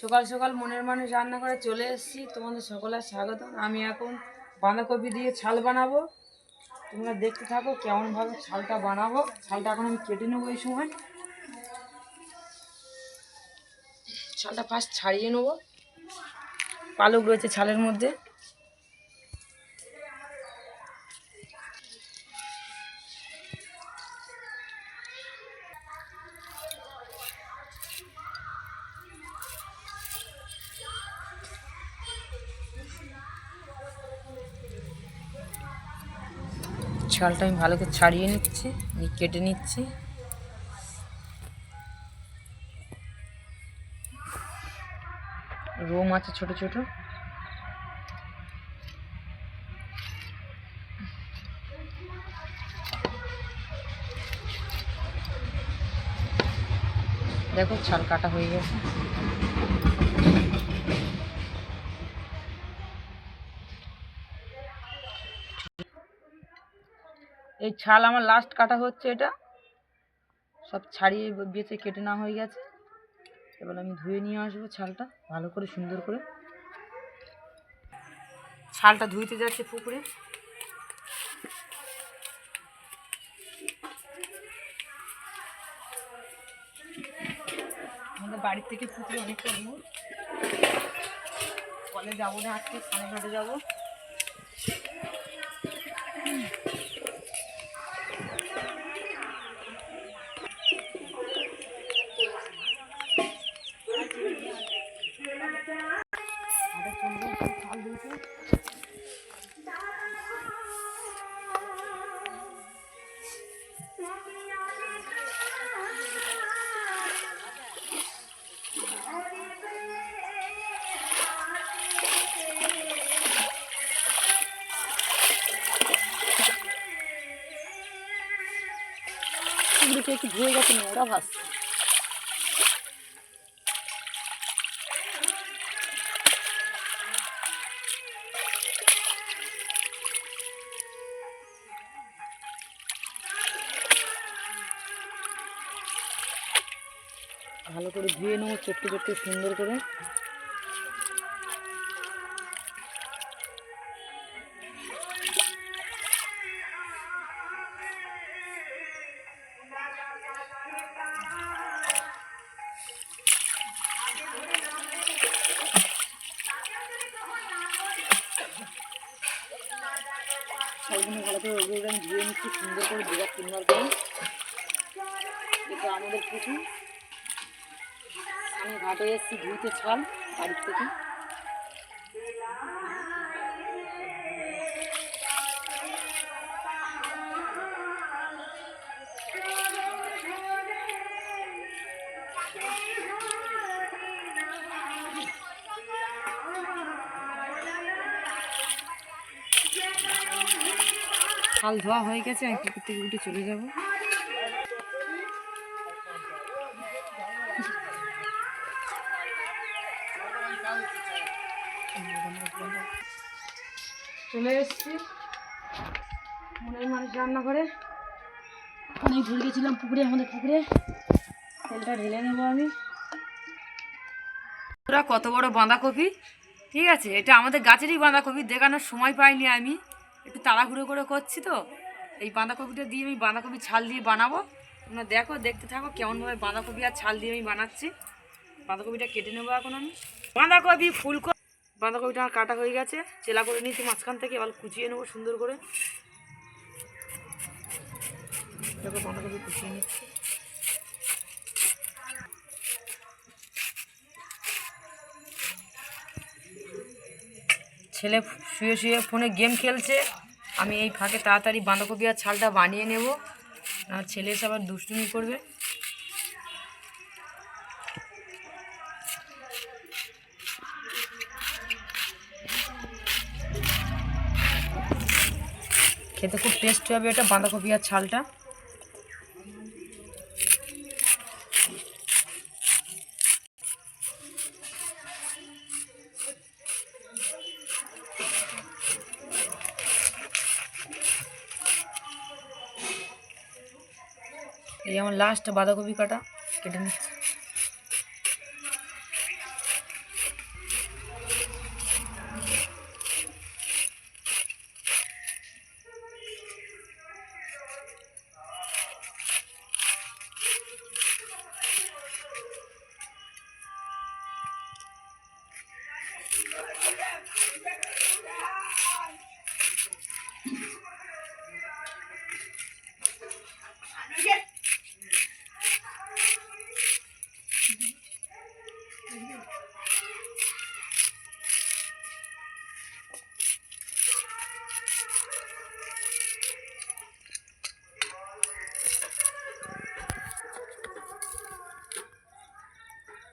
সকাল সকাল মনের মানুষ রান্না করে চলে এসেছি, তোমাদের সকলের স্বাগত। আমি এখন বাঁধাকপি দিয়ে ছাল বানাবো, তোমরা দেখতে থাকো কেমনভাবে ছালটা বানাবো। ছালটা এখন আমি কেটে নেবো। এই সময় ছালটা ফার্স্ট ছাড়িয়ে নেবো, পালক রয়েছে ছালের মধ্যে। ছালটা আমি ভালো করে ছাড়িয়ে নিচ্ছি, কেটে নিচ্ছি। রোম আছে ছোট ছোট। দেখো ছাল কাটা হয়ে গেছে। এই ছাল আমার লাস্ট কাটা হচ্ছে, এটা সব ছাড়িয়ে বেছে কেটে নেওয়া হয়ে গেছে। এবার আমি ধুয়ে নিয়ে আসবো ছালটা ভালো করে, সুন্দর করে। ছালটা ধুইতে যাচ্ছে পুকুরে। আমাদের বাড়ির থেকে পুকুরে অনেকটা দূর, কলে যাবো না আজকে, খানাঘাটে যাবো। ছাল ধুইতে পুকুরে একটু ধুয়ে গেছে, নোংরা ভাসছে। ভালো করে ধুয়ে নেবো চটকে চটকে সুন্দর করে। ছালগুলো ভালো করে ওগুলো আমি ধুয়ে নিচ্ছি সুন্দর করে, 2-3 বার করে। এটা আমাদের পুকুর, আমি ঘাটে এসেছি ধুইতে ছাল বাড়ির থেকে। ছাল ধোয়া হয়ে গেছে, আমি পুকুর থেকে উঠে চলে যাব। চলে এসেছি মনের মানুষ রান্না করে। অনেক ভুল গেছিলাম পুকুরে, আমাদের পুকুরে তেলটা ঢেলে নেবো আমি। পুরা কত বড় বাঁধাকপি, ঠিক আছে? এটা আমাদের গাছেরই বাঁধাকপি, দেখানোর সময় পাইনি আমি, একটু তাড়াহুড়ো করে করছি তো। এই বাঁধাকপিটা দিয়ে আমি বাঁধাকপি ছাল দিয়ে বানাবো। তোমরা দেখো, দেখতে থাকো কেমনভাবে বাঁধাকপি আর ছাল দিয়ে আমি বানাচ্ছি। বাঁধাকপিটা কেটে নেবো এখন আমি। বাঁধাকপি ফুলকপি, বাঁধাকপিটা আমার কাটা হয়ে গেছে, চেলা করে নিয়েছি মাঝখান থেকে। এবার কুচিয়ে নেবো সুন্দর করে। দেখো বাঁধাকপি কুচিয়ে নিচ্ছি। ছেলে শুয়ে শুয়ে ফোনে গেম খেলছে, আমি এই ফাঁকে তাড়াতাড়ি বাঁধাকপি আর ছালটা বানিয়ে নেব, আর ছেলে এসে আবার দুষ্টুমি করবে। খেতে খুব টেস্ট হবে এটা, বাঁধাকপি আর ছালটা। এই আমার লাস্ট বাঁধাকপি কাটা, কেটে নিচ্ছি।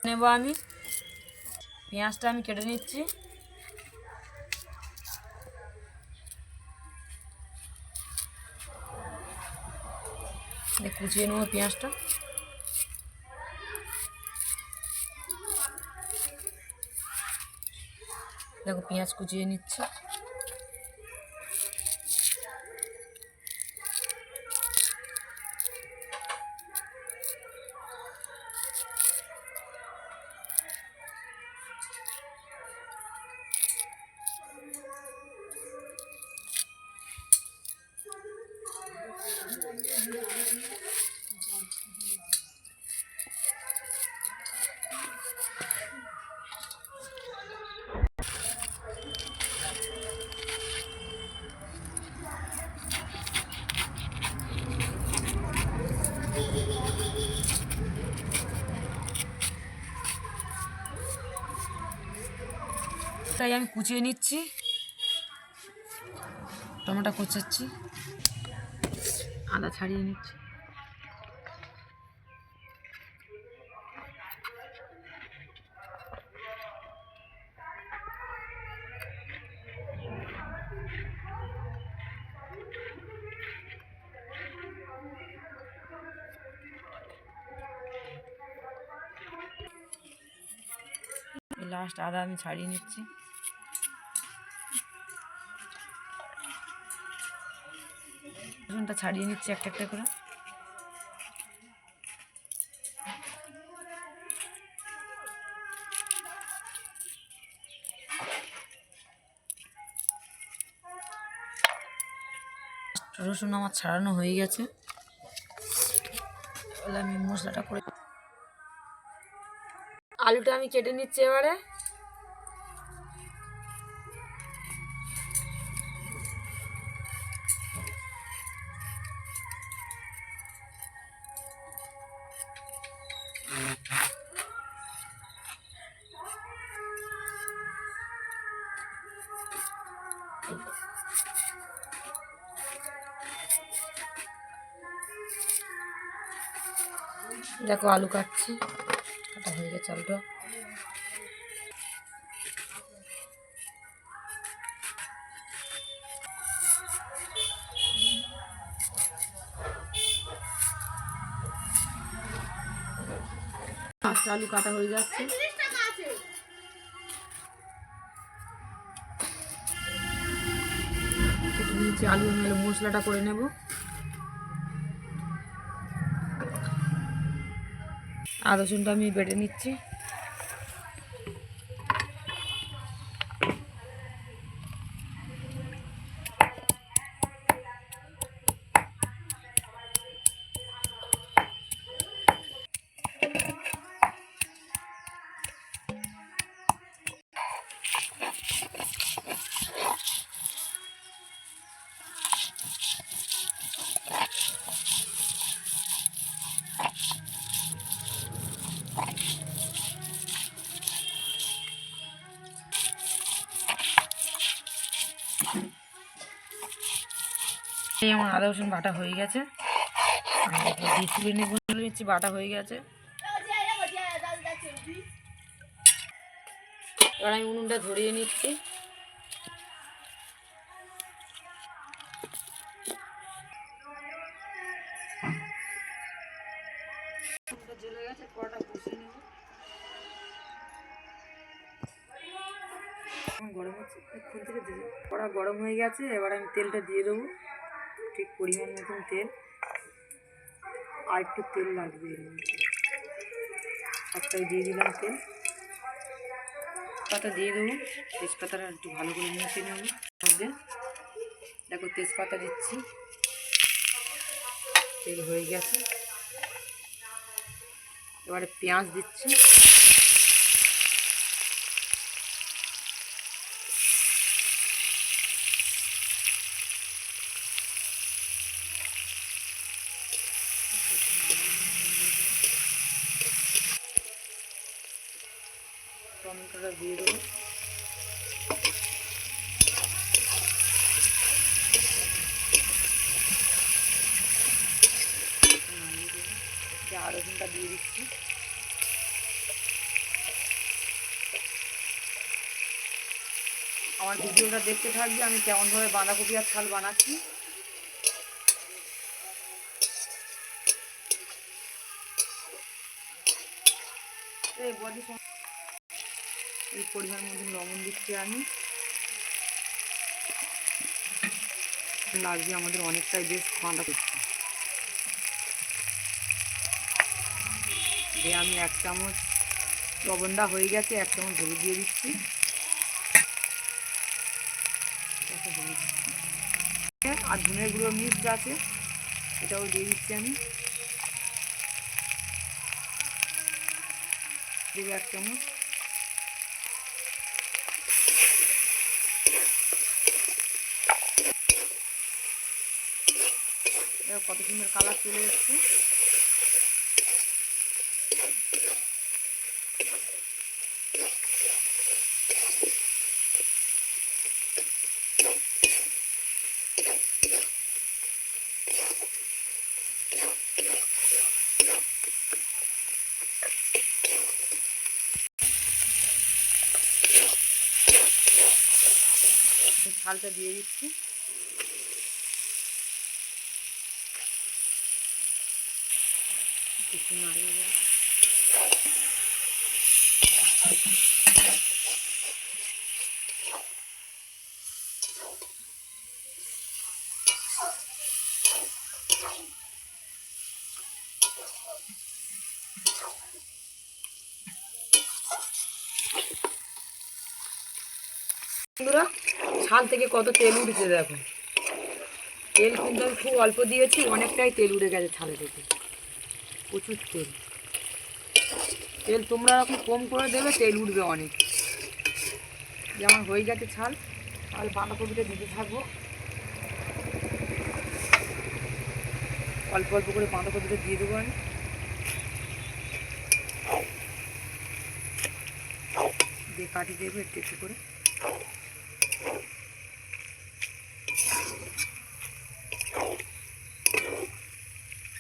নেব আমি পেঁয়াজটা আমি কেটে নিচ্ছি। কুচিয়ে নেবো পেঁয়াজটা। দেখো পেঁয়াজ কুচিয়ে নিচ্ছি। তাই আমি কুচিয়ে নিচ্ছি, টমেটো কুচাচ্ছি, আদা ছাড়িয়ে নিচ্ছি। লাস্ট আদা আমি ছাড়িয়ে নিচ্ছি। রসুনটা ছাড়িয়ে নিচ্ছি একটা একটা করে। রসুন আমার ছাড়ানো হয়ে গেছে, তাহলে আমি মশলাটা করে আলুটা আমি কেটে নিচ্ছি এবারে। দেখো আলু কাটছি, কাটা হয়ে গেছে আলুটা। আলু কাটা হয়ে যাচ্ছে। আলু মেলে মশলাটা করে নেব। আদা রসুনটা আমি বেটে নিচ্ছি। এই আমার আদা রসুন বাটা হয়ে গেছে, তুলে নিচ্ছি। বাটা হয়ে গেছে, এবার আমি উনুনটা ধরিয়ে নিচ্ছি। জ্বলে গেছে, কড়াটা বসিয়ে নেব। গরম হচ্ছে, কড়া গরম হয়ে গেছে, এবার আমি তেলটা দিয়ে দেবো, ঠিক পরিমাণ মতন তেল। আর একটু তেল লাগবে, সবটাই দিয়ে দিলাম তেল। পাতা দিয়ে দেবো, তেজপাতাটা একটু ভালো করে মিশিয়ে নেব মধ্যে। দেখো তেজপাতা দিচ্ছি, তেল হয়ে গেছে। এবারে পেঁয়াজ দিচ্ছি, টমেটোটা দিয়ে দেবো। আদা রসুনটা দিয়ে দিচ্ছি। আমার ভিডিওটা দেখতে থাকবে আমি কেমনভাবে বাঁধাকপি আর ছাল বানাচ্ছি। এই পরিমাণ মতো লবণ দিচ্ছি আমি, লাগবে আমাদের অনেকটাই বেশ বাঁধাকপি দিয়ে আমি 1 চামচ লবণটা হয়ে গেছে, 1 চামচ হলুদ দিয়ে দিচ্ছি। আর ধনের গুঁড়ো মিক্সড আছে, এটাও দিয়ে দিচ্ছি আমি, দেবো 1 চামচ। কত সুন্দর কালার চলে এসছে। ছালটা দিয়ে দিচ্ছি। কিছু নাড়িয়ে দেবো। বন্ধুরা, ছাল থেকে কত তেল উঠেছে দেখো। তেল কিন্তু আমি খুব অল্প দিয়েছি, অনেকটাই তেল উঠে গেছে ছালে থেকে, প্রচুর তেল। তেল তোমরা এখন কম করে দেবে, তেল উঠবে অনেক। যেমন হয়ে গেছে ছাল, তাহলে বাঁধাকপিটা দিতে থাকবো। অল্প অল্প করে বাঁধাকপিটা দিয়ে দেবো আমি। দিয়ে কাটি দেবো একটু একটু করে।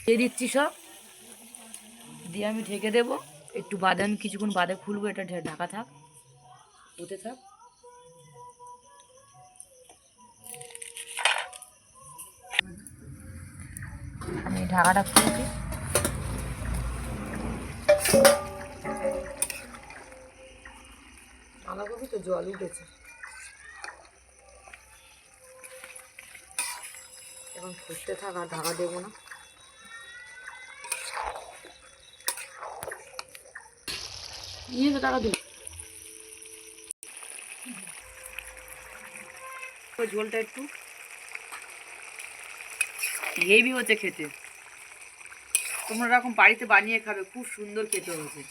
দিয়ে দিচ্ছি সব, দিয়ে আমি ঢেকে দেবো। একটু বাদে আমি কিছুক্ষণ বাদে খুলবো, এটা ঢাকা থাক, হতে থাক। আমি ঢাকাটা খুলছি। বাঁধাকপি তো জল উঠেছে, এখন ফুটতে থাক, আর ঢাকা দেবো না। নিয়ে তো টাকা দেবো। ঝোলটা একটু হেভি হচ্ছে খেতে, তোমরা এরকম বাড়িতে বানিয়ে খাবে, খুব সুন্দর খেতে হয়েছে।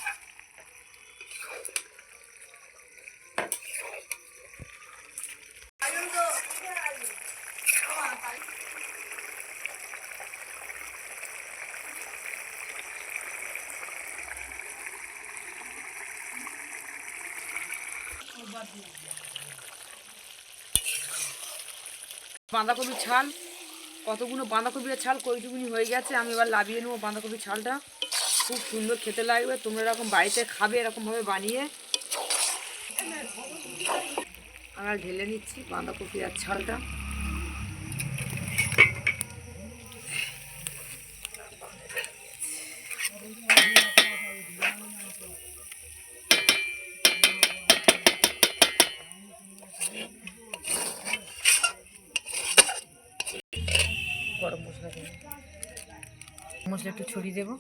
বাঁধাকপির ছাল, কতগুলো বাঁধাকপির ছাল কইটুকুনি হয়ে গেছে। আমি এবার লাভিয়ে নেবো বাঁধাকপির ছালটা, খুব সুন্দর খেতে লাগবে। তোমরা এরকম বাড়িতে খাবে এরকমভাবে বানিয়ে। আমরা ঢেলে নিচ্ছি বাঁধাকপি আর ছালটা। গরম মশলা দেবো, মশলা একটু ছড়িয়ে দেবো।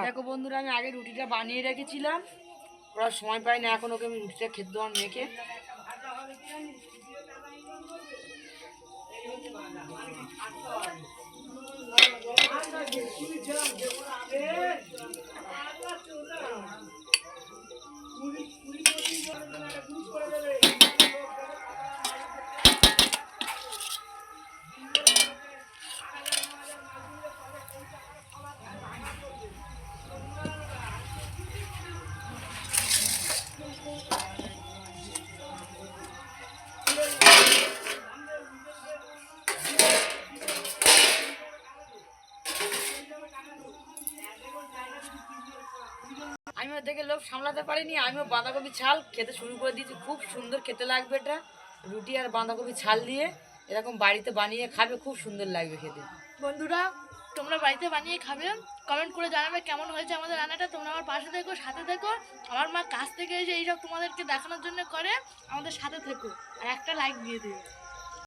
দেখো বন্ধুরা, আমি আগে রুটিটা বানিয়ে রেখেছিলাম, ওরা সময় পাই না, এখন ওকে আমি রুটিটা খেতে দেওয়ার মেখে। আমিও দেখে লোভ সামলাতে পারিনি, আমিও বাঁধাকপি ছাল খেতে শুরু করে দিয়েছি। খুব সুন্দর খেতে লাগবে এটা, রুটি আর বাঁধাকপি ছাল দিয়ে এরকম বাড়িতে বানিয়ে খাবে, খুব সুন্দর লাগবে খেতে। বন্ধুরা, তোমরা বাড়িতে বানিয়ে খাবে, কমেন্ট করে জানাবে কেমন হয়েছে আমাদের রান্নাটা। তোমরা আমার পাশে থেকো, সাথে থেকো। আমার মা কাছ থেকে এসে এইসব তোমাদেরকে দেখানোর জন্য করে, আমাদের সাথে থেকো আর একটা লাইক দিয়ে দিও।